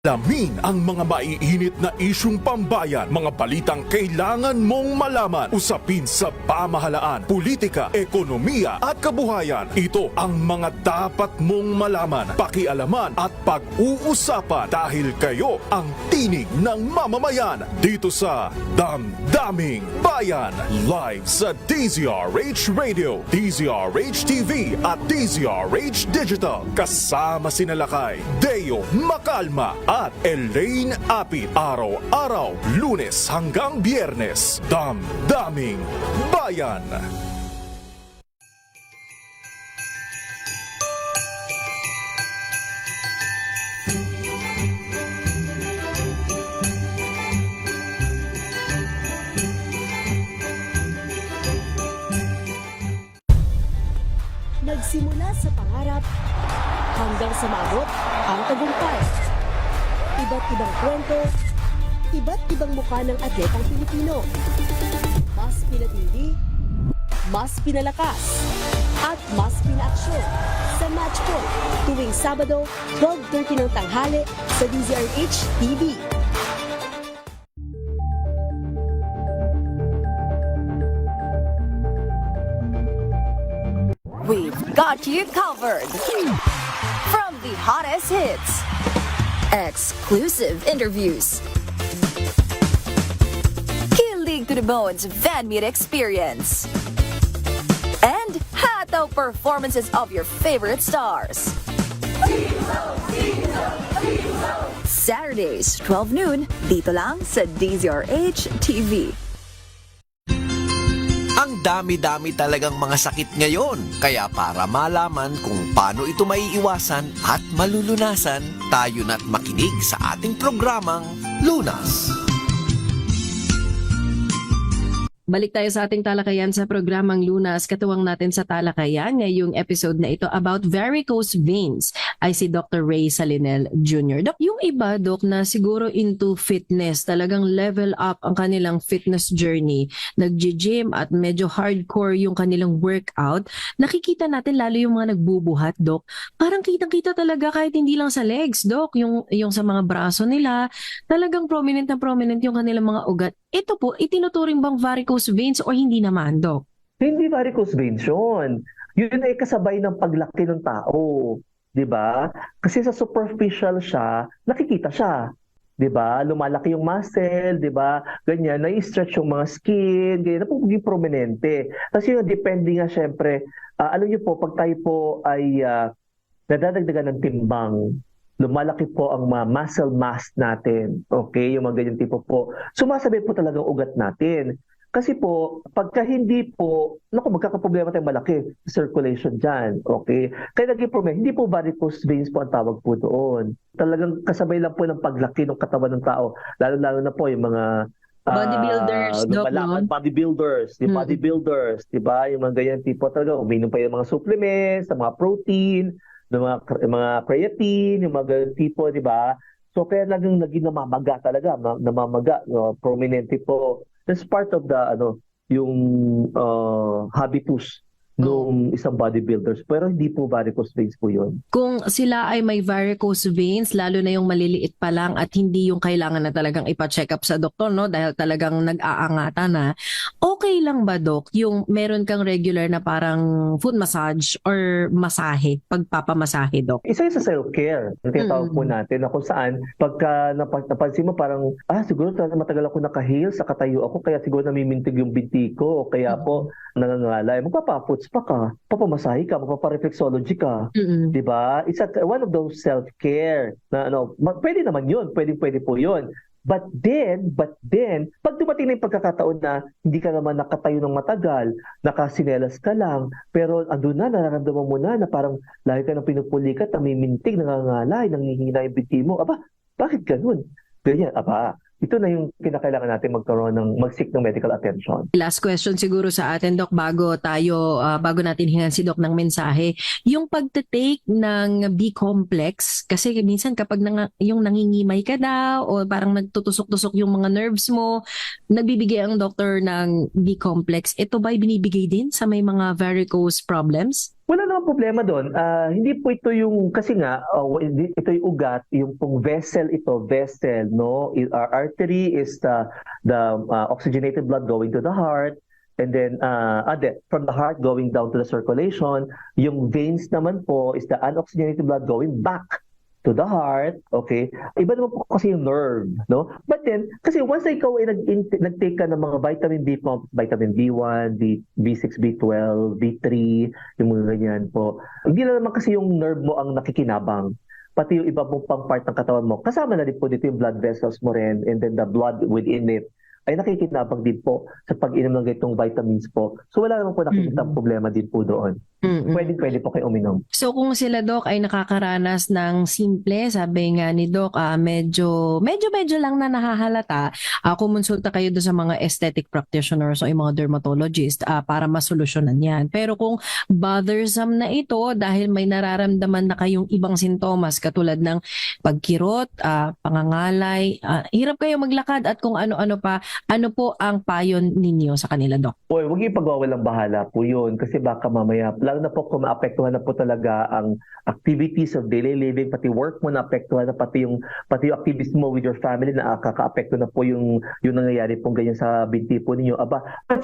Alamin ang mga maiinit na isyung pambayan, mga balitang kailangan mong malaman, usapin sa pamahalaan, politika, ekonomiya at kabuhayan. Ito ang mga dapat mong malaman, pakialaman at pag-uusapan dahil kayo ang tinig ng mamamayan dito sa Damdaming Bayan. Live sa DZRH Radio, DZRH TV at DZRH Digital. Kasama sina Lakay, Deo Makalma at Elaine Apit. Araw-araw, Lunes hanggang Biyernes. Damdaming Bayan. Nagsimula sa pangarap hanggang sa maabot ang tagumpay. Iba't ibang kwento, iba't ibang mukha ng atletang Pilipino. Mas pinatindi, mas pinalakas, at mas pinaaksyon sa Match Point tuwing Sabado, 12:30 ng tanghali sa DZRH TV. We've got you covered. From the hottest hits, exclusive interviews, kilig to the bones fan meet experience, and hataw performances of your favorite stars. Saturdays, 12 noon, dito lang sa DZRH TV. Ang dami-dami talagang mga sakit ngayon. Kaya para malaman kung paano ito maiiwasan at malulunasan, tayo na't makinig sa ating programang Lunas. Balik tayo sa ating talakayan sa programang Lunas. Katuwang natin sa talakayan ngayong episode na ito about varicose veins ay si Dr. Ray Salinel Jr. Doc, yung iba, Doc, na siguro into fitness, talagang level up ang kanilang fitness journey, nag-gym at medyo hardcore yung kanilang workout, nakikita natin lalo yung mga nagbubuhat, Doc. Parang kitang-kita talaga kahit hindi lang sa legs, Doc, yung sa mga braso nila, talagang prominent na prominent yung kanilang mga ugat. ito po, itinuturing bang varicose veins o hindi naman, Doc? Hindi varicose veins yun. Yun ay kasabay ng paglaki ng tao. 'Di ba? Kasi sa superficial siya, nakikita siya. 'Di ba? Lumalaki yung muscle, 'di ba? Ganyan, na-stretch yung mga skin, ganyan, na po maging prominente. Kasi yun, depende nga syempre, alam niyo po, pag tayo po ay nadadagdagan ng timbang, lumalaki po ang mga muscle mass natin. Okay? Yung mga ganyan tipo po. Sumasabay po talaga ang ugat natin. Kasi po, pagka hindi po, magkakaproblema tayong malaki sa circulation dyan. Okay? Kaya naging problema, hindi po varicose veins po ang tawag po doon. Talagang kasabay lang po ng paglaki ng katawan ng tao. Lalo-lalo na po yung mga Bodybuilders, Doc, no? bodybuilders, bodybuilders, di ba? Yung mga ganyan tipo talaga, uminom pa yung mga supplements, mga protein, ng mga creatine, yung mga ganyan tipo, di ba? So kaya naging namamaga talaga, namamaga, prominente po. That's part of the yung habitus nung isang bodybuilders, pero hindi po varicose veins po yun. Kung sila ay may varicose veins, lalo na yung maliliit pa lang at hindi yung kailangan na talagang ipa-check up sa doktor, no? Dahil talagang nag-aangata na, okay lang ba, Doc, yung meron kang regular na parang foot massage or masahe, pagpapamasahe, Doc? Isa yung sa self-care, yung tinatawag po natin, na kung saan, pagka napansin mo parang, siguro matagal ako naka-heels, nakatayo ako, kaya siguro namimintig yung binti ko, o kaya po, nangangalay, magpapa-foot spa ka, papamasahe ka, magpapa-reflexology ka, di ba? It's one of those self-care na pwede naman yun, pwede po yun. But then, pag dumating na yung pagkakataon na hindi ka naman nakatayo ng matagal, nakasinelas ka lang, pero andun na, nararamdaman mo na parang lagi ka ng pinupulikat, namimintig, nangangalay, nangihina yung binti mo. Aba, bakit ganun? Ganyan, ito na yung kinakailangan natin mag-seek ng medical attention. Last question siguro sa atin, Doc, bago natin hingan si Doc ng mensahe. Yung pagte-take ng B-complex, kasi minsan kapag yung nangingimay ka daw o parang nagtutusok-tusok yung mga nerves mo, nagbibigay ang doktor ng B-complex. Ito ba'y binibigay din sa may mga varicose problems? Wala namang problema doon. Hindi po ito yung, kasi nga, ito yung ugat, yung pong vessel, no? Our artery is the oxygenated blood going to the heart, and then from the heart going down to the circulation. Yung veins naman po is the unoxygenated blood going back to the heart, okay? Iba naman po kasi yung nerve, no? But then, kasi once ikaw ay nag-take ka ng mga vitamin B, vitamin B1, B6, B12, B3, yung mga ganyan po, hindi na naman kasi yung nerve mo ang nakikinabang, pati yung iba mong pang part ng katawan mo. Kasama na din po dito yung blood vessels mo rin, and then the blood within it ay nakikinabang din po sa pag-inom ng ganitong vitamins po. So wala naman po nakikita problema din po doon. Pwede po kayo uminom. So kung sila, Doc, ay nakakaranas ng simple, sabi nga ni Doc, medyo lang na nahahalata, kumonsulta kayo doon sa mga aesthetic practitioners o yung mga dermatologist para masolusyonan yan. Pero kung bothersome na ito dahil may nararamdaman na kayong ibang sintomas katulad ng pagkirot, pangangalay, hirap kayo maglakad at kung ano-ano pa, ano po ang payo ninyo sa kanila, Doc? Huwag yung pagwawalang bahala po yun kasi baka mamaya, lalo na po kung maapektuhan na po talaga ang activities of daily living, pati work mo naapektuhan na, pati yung activities mo with your family na kaka-apekto na po yung nangyayari pong ganyan sa binti po ninyo.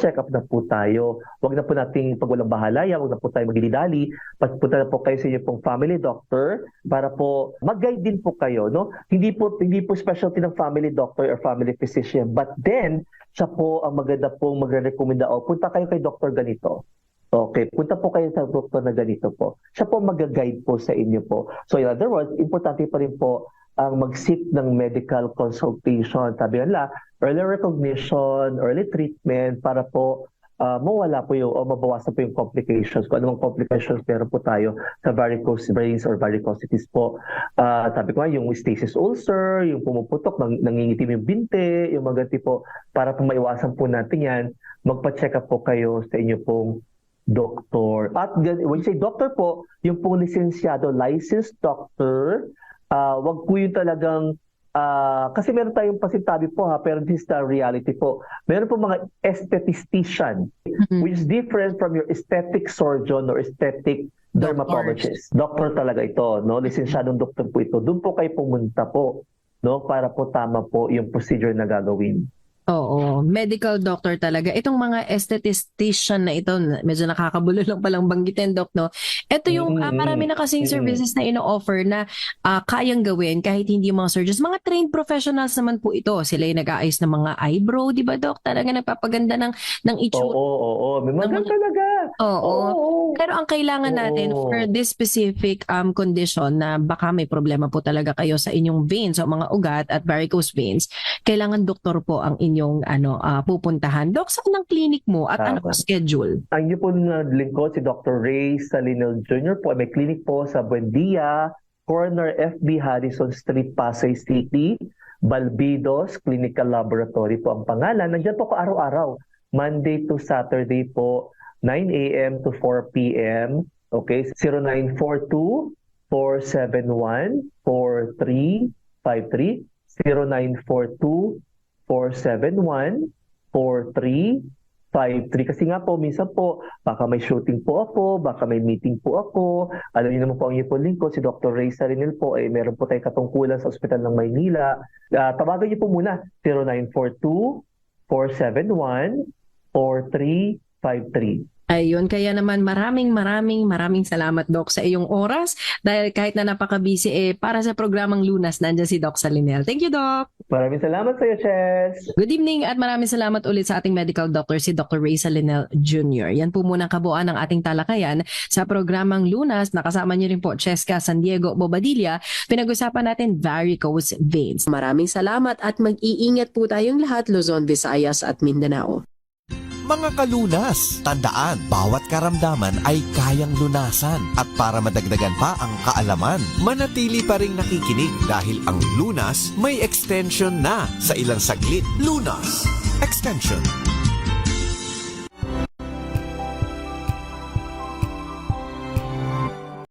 Check up na po tayo. Huwag na po nating pagwalang bahalaya, huwag na po tayo magdidali. Punta na po kayo sa inyo pong family doctor para po mag-guide din po kayo, no? Hindi po specialty ng family doctor or family physician, but then siya po ang maganda pong magre-recommenda, punta kayo kay doktor ganito. Okay, punta po kayo sa doktor na ganito po. Siya po mag-guide po sa inyo po. So in other words, importante pa rin po ang mag-seek ng medical consultation. Sabi nila, early recognition, early treatment para po mawala po yung o mabawasan po yung complications. Kung anong complications meron po tayo sa varicose veins or varicosities po. Sabi ko nga, yung stasis ulcer, yung pumuputok, nangingitim yung binte, yung mga ganti po, para po maiwasan po natin yan, magpa-check up po kayo sa inyo pong doktor. At when you say doctor po, yung pong lisensyado, licensed doctor, wag po yung talagang kasi meron tayong pasintabi po pero this is the reality po. Meron po mga aesthetician, which is different from your aesthetic surgeon or aesthetic dermatologist. Doctor talaga ito, no? Lisensyadong doktor po ito. Doon po kayo pumunta po, no? Para po tama po yung procedure na gagawin. Oo, medical doctor talaga. Itong mga esthetician na ito, medyo nakakabulo lang palang banggitin, Doc, no? Ito yung marami na kasing services na ino-offer na kayang gawin kahit hindi mga surgeons. Mga trained professionals naman po ito. Sila yung nag-aayos ng mga eyebrow, di ba, Doc? Talaga nagpapaganda ng itsura. Oo. May maganda talaga. Oo. Pero ang kailangan natin for this specific condition na baka may problema po talaga kayo sa inyong veins o mga ugat at varicose veins, kailangan doktor po ang inyong pupuntahan. Doc, saan ang clinic mo at ano ang schedule? Ang inyo po na lingkod si Dr. Ray Salinel Jr. po. May clinic po sa Buendia, corner FB Harrison Street, Pasay City. Balbidos Clinical Laboratory po ang pangalan. Nandiyan po ko araw-araw. Monday to Saturday po, 9 a.m. to 4 p.m. Okay, 0942-471-4353. 0942-471-4353. Kasi nga po, minsan po, baka may shooting po ako, baka may meeting po ako. Alam niyo naman po ang ipon lingkod, si Dr. Ray Sarinel po, meron po tayong katungkulan sa Ospital ng Maynila. Tawagan niyo po muna, 0942-471-4353. Ayun, kaya naman maraming salamat, Doc, sa iyong oras. Dahil kahit na napaka-busy, para sa programang Lunas, nandiyan si Doc Salinel. Thank you, Doc! Maraming salamat sa iyo, Chess! Good evening at maraming salamat ulit sa ating medical doctor, si Dr. Ray Salinel Jr. Yan po muna ang kabuuan ng ating talakayan sa programang Lunas. Nakasama niyo rin po Cheska San Diego Bobadilla. Pinag-usapan natin varicose veins. Maraming salamat at mag-iingat po tayong lahat, Luzon, Visayas at Mindanao. Mga kalunas, tandaan, bawat karamdaman ay kayang lunasan. At para madagdagan pa ang kaalaman, manatili pa ring nakikinig dahil ang Lunas may extension na sa ilang saglit. Lunas Extension.